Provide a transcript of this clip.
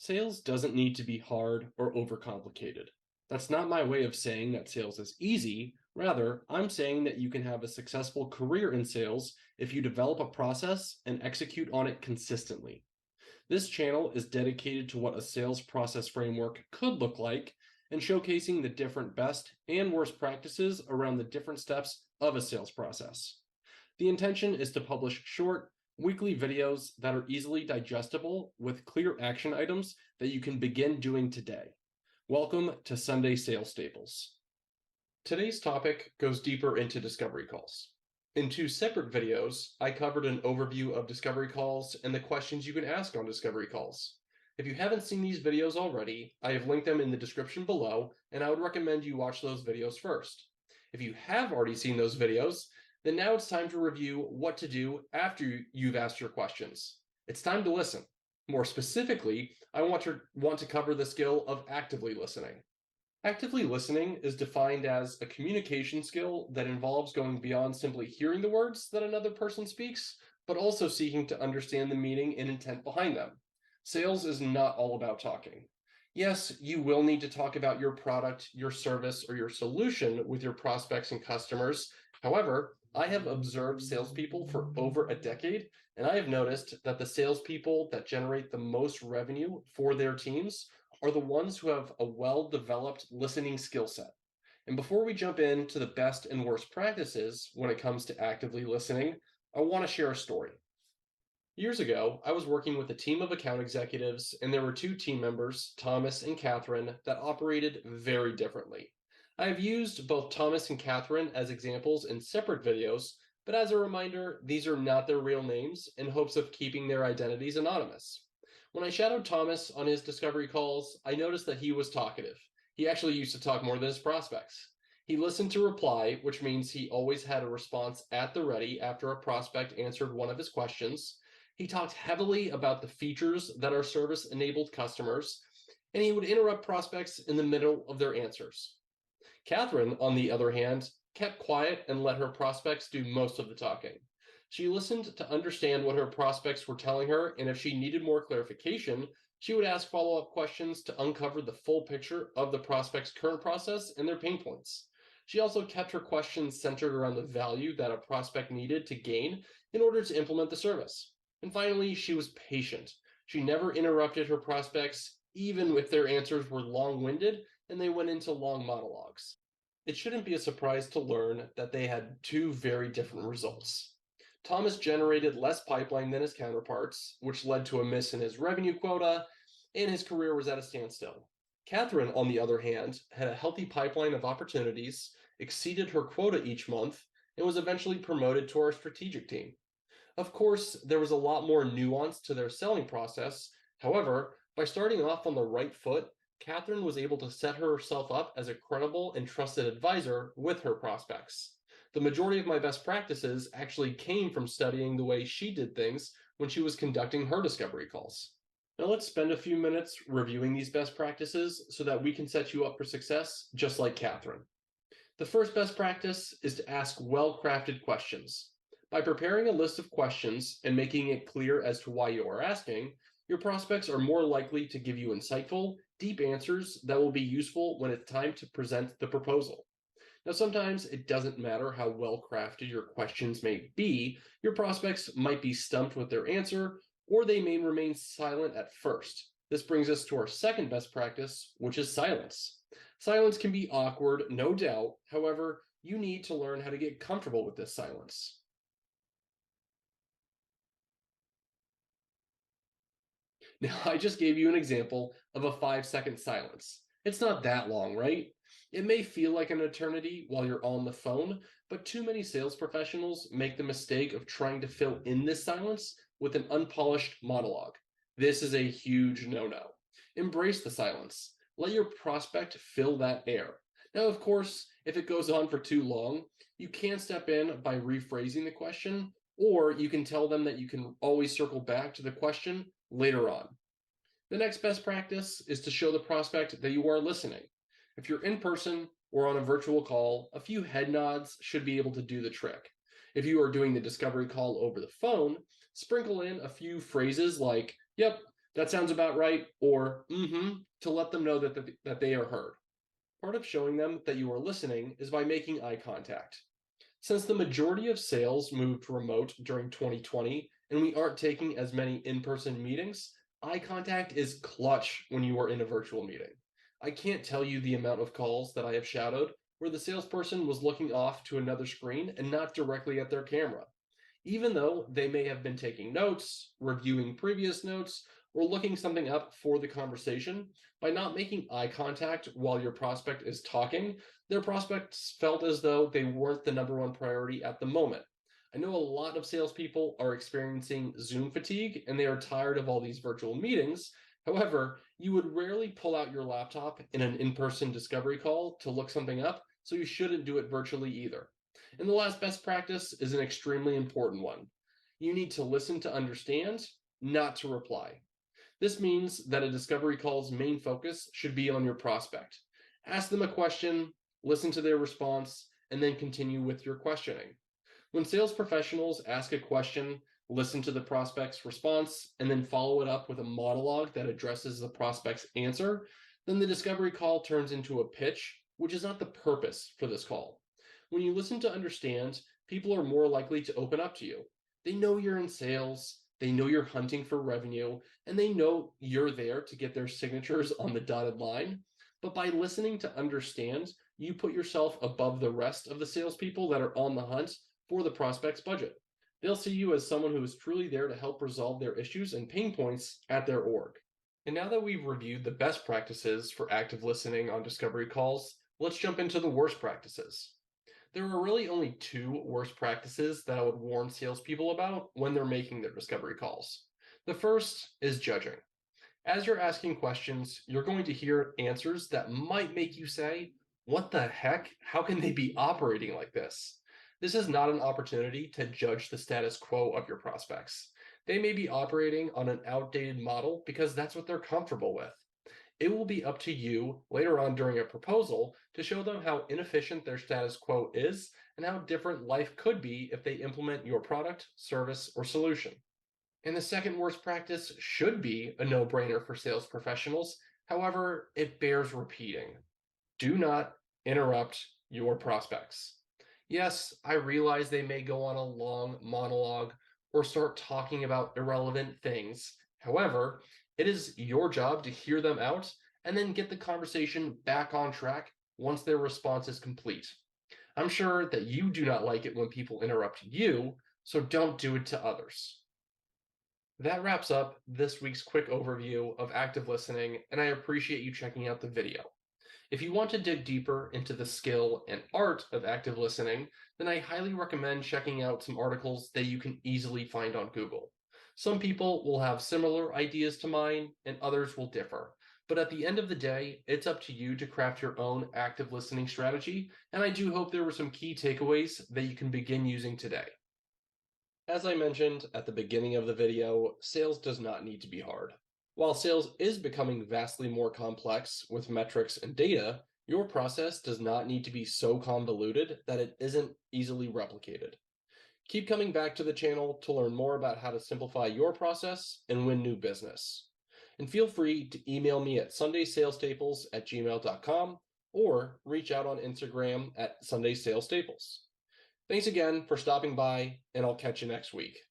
Sales doesn't need to be hard or overcomplicated. That's not my way of saying that sales is easy. Rather, I'm saying that you can have a successful career in sales if you develop a process and execute on it consistently. This channel is dedicated to what a sales process framework could look like and showcasing the different best and worst practices around the different steps of a sales process. The intention is to publish short, weekly videos that are easily digestible with clear action items that you can begin doing today. Welcome to Sunday Sales Staples. Today's topic goes deeper into discovery calls. In two separate videos, I covered an overview of discovery calls and the questions you can ask on discovery calls. If you haven't seen these videos already, I have linked them in the description below, and I would recommend you watch those videos first. If you have already seen those videos, then now it's time to review what to do after you've asked your questions. It's time to listen. More specifically, I want to cover the skill of actively listening. Actively listening is defined as a communication skill that involves going beyond simply hearing the words that another person speaks, but also seeking to understand the meaning and intent behind them. Sales is not all about talking. Yes, you will need to talk about your product, your service, or your solution with your prospects and customers. However, I have observed salespeople for over a decade, and I have noticed that the salespeople that generate the most revenue for their teams are the ones who have a well-developed listening skill set. And before we jump into the best and worst practices when it comes to actively listening, I want to share a story. Years ago, I was working with a team of account executives, and there were two team members, Thomas and Catherine, that operated very differently. I have used both Thomas and Catherine as examples in separate videos, but as a reminder, these are not their real names in hopes of keeping their identities anonymous. When I shadowed Thomas on his discovery calls, I noticed that he was talkative. He actually used to talk more than his prospects. He listened to reply, which means he always had a response at the ready after a prospect answered one of his questions. He talked heavily about the features that our service enabled customers, and he would interrupt prospects in the middle of their answers. Catherine, on the other hand, kept quiet and let her prospects do most of the talking. She listened to understand what her prospects were telling her, and if she needed more clarification, she would ask follow-up questions to uncover the full picture of the prospect's current process and their pain points. She also kept her questions centered around the value that a prospect needed to gain in order to implement the service. And finally, she was patient. She never interrupted her prospects, even if their answers were long-winded and they went into long monologues. It shouldn't be a surprise to learn that they had two very different results. Thomas generated less pipeline than his counterparts, which led to a miss in his revenue quota, and his career was at a standstill. Catherine, on the other hand, had a healthy pipeline of opportunities, exceeded her quota each month, and was eventually promoted to our strategic team. Of course, there was a lot more nuance to their selling process. However, by starting off on the right foot, Catherine was able to set herself up as a credible and trusted advisor with her prospects. The majority of my best practices actually came from studying the way she did things when she was conducting her discovery calls. Now let's spend a few minutes reviewing these best practices so that we can set you up for success just like Catherine. The first best practice is to ask well-crafted questions. By preparing a list of questions and making it clear as to why you are asking, your prospects are more likely to give you insightful, deep answers that will be useful when it's time to present the proposal. Now, sometimes it doesn't matter how well crafted your questions may be, your prospects might be stumped with their answer, or they may remain silent at first. This brings us to our second best practice, which is silence. Silence can be awkward, no doubt. However, you need to learn how to get comfortable with this silence. Now, I just gave you an example of a 5-second silence. It's not that long, right? It may feel like an eternity while you're on the phone, but too many sales professionals make the mistake of trying to fill in this silence with an unpolished monologue. This is a huge no-no. Embrace the silence. Let your prospect fill that air. Now, of course, if it goes on for too long, you can step in by rephrasing the question, or you can tell them that you can always circle back to the question later on. The next best practice is to show the prospect that you are listening. If you're in person or on a virtual call, a few head nods should be able to do the trick. If you are doing the discovery call over the phone, sprinkle in a few phrases like, "Yep, That sounds about right, or to let them know that they are heard. Part of showing them that you are listening is by making eye contact. Since the majority of sales moved remote during 2020 and we aren't taking as many in-person meetings, eye contact is clutch when you are in a virtual meeting. I can't tell you the amount of calls that I have shadowed where the salesperson was looking off to another screen and not directly at their camera. Even though they may have been taking notes, reviewing previous notes, or looking something up for the conversation, by not making eye contact while your prospect is talking, their prospects felt as though they weren't the number one priority at the moment. I know a lot of salespeople are experiencing Zoom fatigue and they are tired of all these virtual meetings. However, you would rarely pull out your laptop in an in person discovery call to look something up, so you shouldn't do it virtually either. And the last best practice is an extremely important one. You need to listen to understand, not to reply. This means that a discovery call's main focus should be on your prospect. Ask them a question, listen to their response, and then continue with your questioning. When sales professionals ask a question, listen to the prospect's response, and then follow it up with a monologue that addresses the prospect's answer, then the discovery call turns into a pitch, which is not the purpose for this call. When you listen to understand, people are more likely to open up to you. They know you're in sales, they know you're hunting for revenue, and they know you're there to get their signatures on the dotted line. But by listening to understand, you put yourself above the rest of the salespeople that are on the hunt for the prospect's budget. They'll see you as someone who is truly there to help resolve their issues and pain points at their org. And now that we've reviewed the best practices for active listening on discovery calls, let's jump into the worst practices. There are really only two worst practices that I would warn salespeople about when they're making their discovery calls. The first is judging. As you're asking questions, you're going to hear answers that might make you say, "What the heck? How can they be operating like this?" This is not an opportunity to judge the status quo of your prospects. They may be operating on an outdated model because that's what they're comfortable with. It will be up to you later on during a proposal to show them how inefficient their status quo is and how different life could be if they implement your product, service, or solution. And the second worst practice should be a no-brainer for sales professionals. However, it bears repeating. Do not interrupt your prospects. Yes, I realize they may go on a long monologue or start talking about irrelevant things. However, it is your job to hear them out and then get the conversation back on track once their response is complete. I'm sure that you do not like it when people interrupt you, so don't do it to others. That wraps up this week's quick overview of active listening, and I appreciate you checking out the video. If you want to dig deeper into the skill and art of active listening, then I highly recommend checking out some articles that you can easily find on Google. Some people will have similar ideas to mine, and others will differ. But at the end of the day, it's up to you to craft your own active listening strategy, and I do hope there were some key takeaways that you can begin using today. As I mentioned at the beginning of the video, sales does not need to be hard. While sales is becoming vastly more complex with metrics and data, your process does not need to be so convoluted that it isn't easily replicated. Keep coming back to the channel to learn more about how to simplify your process and win new business. And feel free to email me at sundaysalestaples@gmail.com or reach out on Instagram at sundaysalestaples. Thanks again for stopping by, and I'll catch you next week.